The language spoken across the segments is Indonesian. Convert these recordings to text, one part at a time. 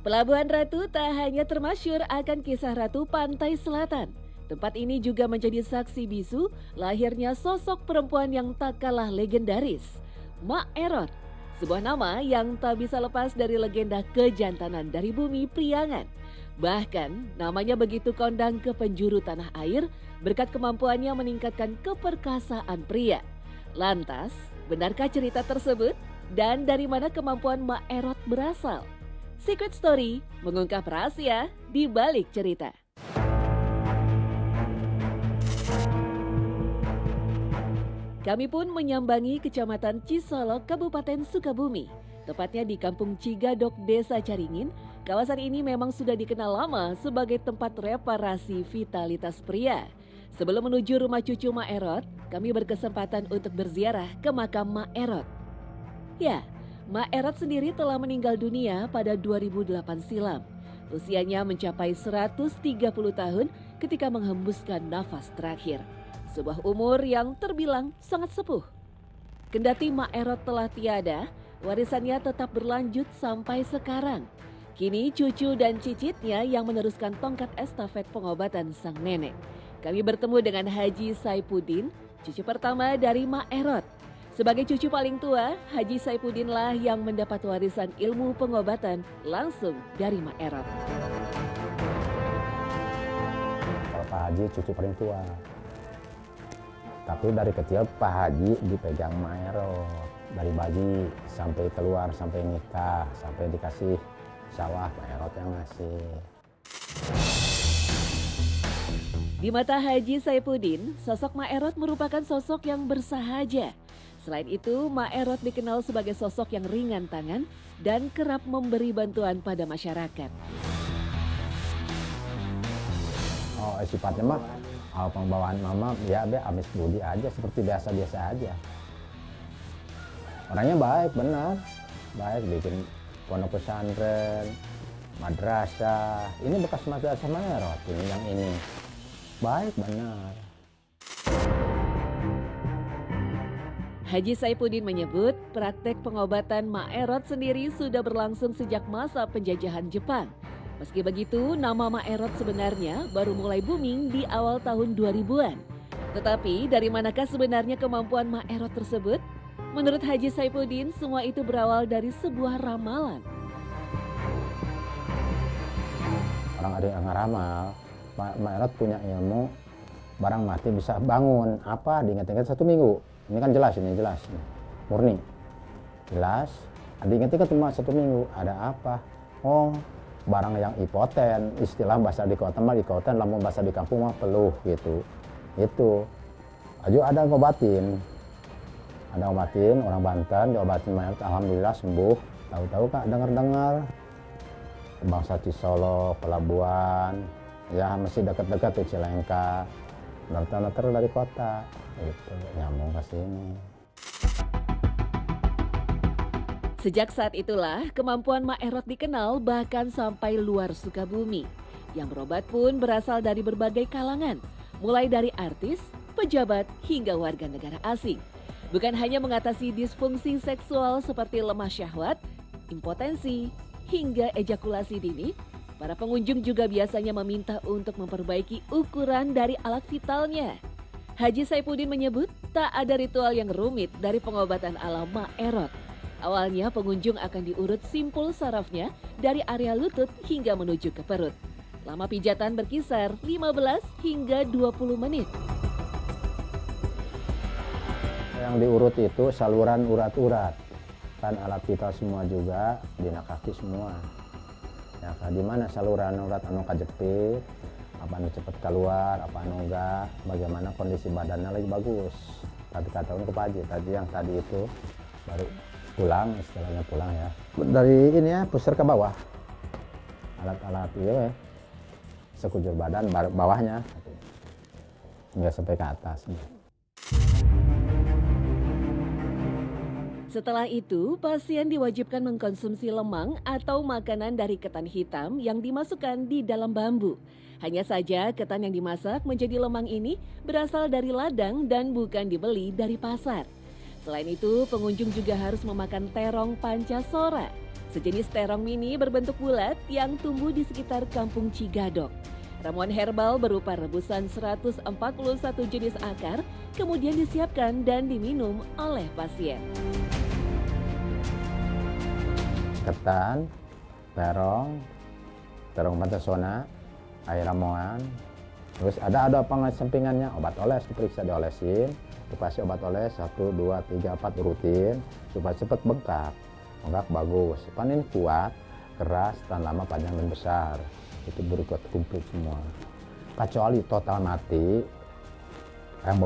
Pelabuhan Ratu tak hanya termasyur akan kisah Ratu Pantai Selatan. Tempat ini juga menjadi saksi bisu lahirnya sosok perempuan yang tak kalah legendaris, Mak Erot. Sebuah nama yang tak bisa lepas dari legenda kejantanan dari bumi Priangan. Bahkan namanya begitu kondang ke penjuru tanah air berkat kemampuannya meningkatkan keperkasaan pria. Lantas, benarkah cerita tersebut? Dan dari mana kemampuan Mak Erot berasal? Secret Story mengungkap rahasia di balik cerita. Kami pun menyambangi Kecamatan Cisolok, Kabupaten Sukabumi. Tepatnya di Kampung Cigadok, Desa Caringin. Kawasan ini memang sudah dikenal lama sebagai tempat reparasi vitalitas pria. Sebelum menuju rumah cucu Mak Erot, kami berkesempatan untuk berziarah ke makam Mak Erot. Ya, Mak Erot sendiri telah meninggal dunia pada 2008 silam. Usianya mencapai 130 tahun ketika menghembuskan nafas terakhir. Sebuah umur yang terbilang sangat sepuh. Kendati Mak Erot telah tiada, warisannya tetap berlanjut sampai sekarang. Kini cucu dan cicitnya yang meneruskan tongkat estafet pengobatan sang nenek. Kami bertemu dengan Haji Saipudin, cucu pertama dari Mak Erot. Sebagai cucu paling tua, Haji Saipudin lah yang mendapat warisan ilmu pengobatan langsung dari Mak Erot. Kalau Pak Haji cucu paling tua. Tapi dari kecil Pak Haji dipegang Mak Erot. Dari bayi sampai keluar, sampai nikah, sampai dikasih sawah, Mak Erot yang ngasih. Di mata Haji Saipudin, sosok Mak Erot merupakan sosok yang bersahaja. Selain itu, Mak Erot dikenal sebagai sosok yang ringan tangan dan kerap memberi bantuan pada masyarakat. Oh, sifatnya mah pembawaan mama ya amis budi aja, seperti biasa-biasa aja. Orangnya baik, benar. Baik, bikin pondok pesantren, madrasah. Ini bekas madrasah Mak Erot, ini yang ini. Baik, benar. Haji Saipudin menyebut praktek pengobatan Mak Erot sendiri sudah berlangsung sejak masa penjajahan Jepang. Meski begitu, nama Mak Erot sebenarnya baru mulai booming di awal tahun 2000-an. Tetapi dari manakah sebenarnya kemampuan Mak Erot tersebut? Menurut Haji Saipudin, semua itu berawal dari sebuah ramalan. Orang ada yang ngeramal, Mak Erot punya ilmu, barang mati bisa bangun. Apa? Diingat-ingat 1 minggu. Ini kan jelas, ini jelas, murni, jelas. Diingat-ingat cuma 1 minggu. Ada apa? Oh, barang yang impoten, istilah bahasa di kota mah impoten, lamun bahasa di kampung mah peluh gitu. Itu, aja ada ngobatin, orang Banten diobatin Mak Erot, alhamdulillah sembuh. Tahu-tahu Kak dengar-dengar bangsa Cisolok, Pelabuhan, ya masih dekat-dekat di Cilengka. Noter dari kota, itu nyambung ke sini. Sejak saat itulah kemampuan Mak Erot dikenal bahkan sampai luar Sukabumi. Yang berobat pun berasal dari berbagai kalangan, mulai dari artis, pejabat, hingga warga negara asing. Bukan hanya mengatasi disfungsi seksual seperti lemah syahwat, impotensi, hingga ejakulasi dini, para pengunjung juga biasanya meminta untuk memperbaiki ukuran dari alat vitalnya. Haji Saipudin menyebut tak ada ritual yang rumit dari pengobatan ala Mak Erot. Awalnya pengunjung akan diurut simpul sarafnya dari area lutut hingga menuju ke perut. Lama pijatan berkisar 15 hingga 20 menit. Yang diurut itu saluran urat-urat. Kan alat vital semua juga, dina kaki semua. Ya, di mana saluran urat anu kajepit, apa anu cepet keluar, apa anu enggak, bagaimana kondisi badannya lagi bagus. Tadi katakan ke Pak Haji, yang tadi itu baru pulang, istilahnya pulang ya. Dari ini ya, pusar ke bawah. Alat-alat ya, sekujur badan, bawahnya. Enggak sampai ke atas. Setelah itu, pasien diwajibkan mengkonsumsi lemang atau makanan dari ketan hitam yang dimasukkan di dalam bambu. Hanya saja ketan yang dimasak menjadi lemang ini berasal dari ladang dan bukan dibeli dari pasar. Selain itu, pengunjung juga harus memakan terong pancasora, sejenis terong mini berbentuk bulat yang tumbuh di sekitar Kampung Cigadok. Ramuan herbal berupa rebusan 141 jenis akar kemudian disiapkan dan diminum oleh pasien. Ketan, terong pancasona, air ramuan, terus ada sampingannya, obat oles diperiksa, diolesin, dikasih obat oles 1, 2, 3, 4 rutin supaya cepat bengkak bagus. Pan ini kuat, keras, tahan lama, panjang dan besar. Itu berikut kumpul semua. Kecuali total mati, yang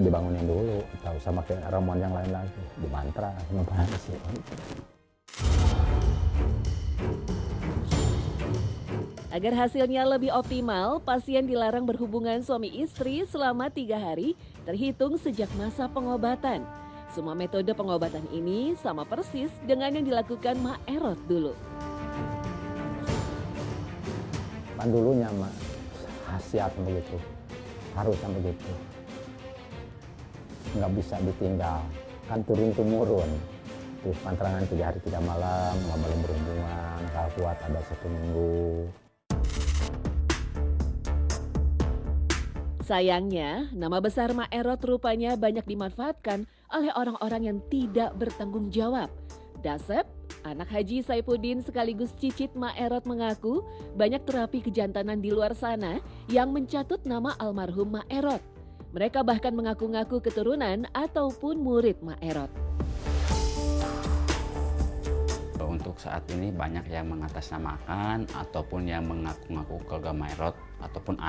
dibangunin dulu. Tahu sama kayak ramuan yang lain lagi, dimantra sama pasien. Agar hasilnya lebih optimal, pasien dilarang berhubungan suami istri selama 3 hari terhitung sejak masa pengobatan. Semua metode pengobatan ini sama persis dengan yang dilakukan Mak Erot dulu. Kan dulunya mah khasiat begitu, harus begitu, nggak bisa ditinggal, kan turun-temurun. Terus pantangan 3 hari 3 malam, nggak boleh berhubungan, kalau kuat ada 1 minggu. Sayangnya, nama besar Mak Erot rupanya banyak dimanfaatkan oleh orang-orang yang tidak bertanggung jawab. Dasep, anak Haji Saifuddin sekaligus cicit Mak Erot mengaku banyak terapi kejantanan di luar sana yang mencatut nama almarhum Mak Erot. Mereka bahkan mengaku-ngaku keturunan ataupun murid Mak Erot. Untuk saat ini banyak yang mengatasnamakan ataupun yang mengaku-ngaku keluarga Mak Erot ataupun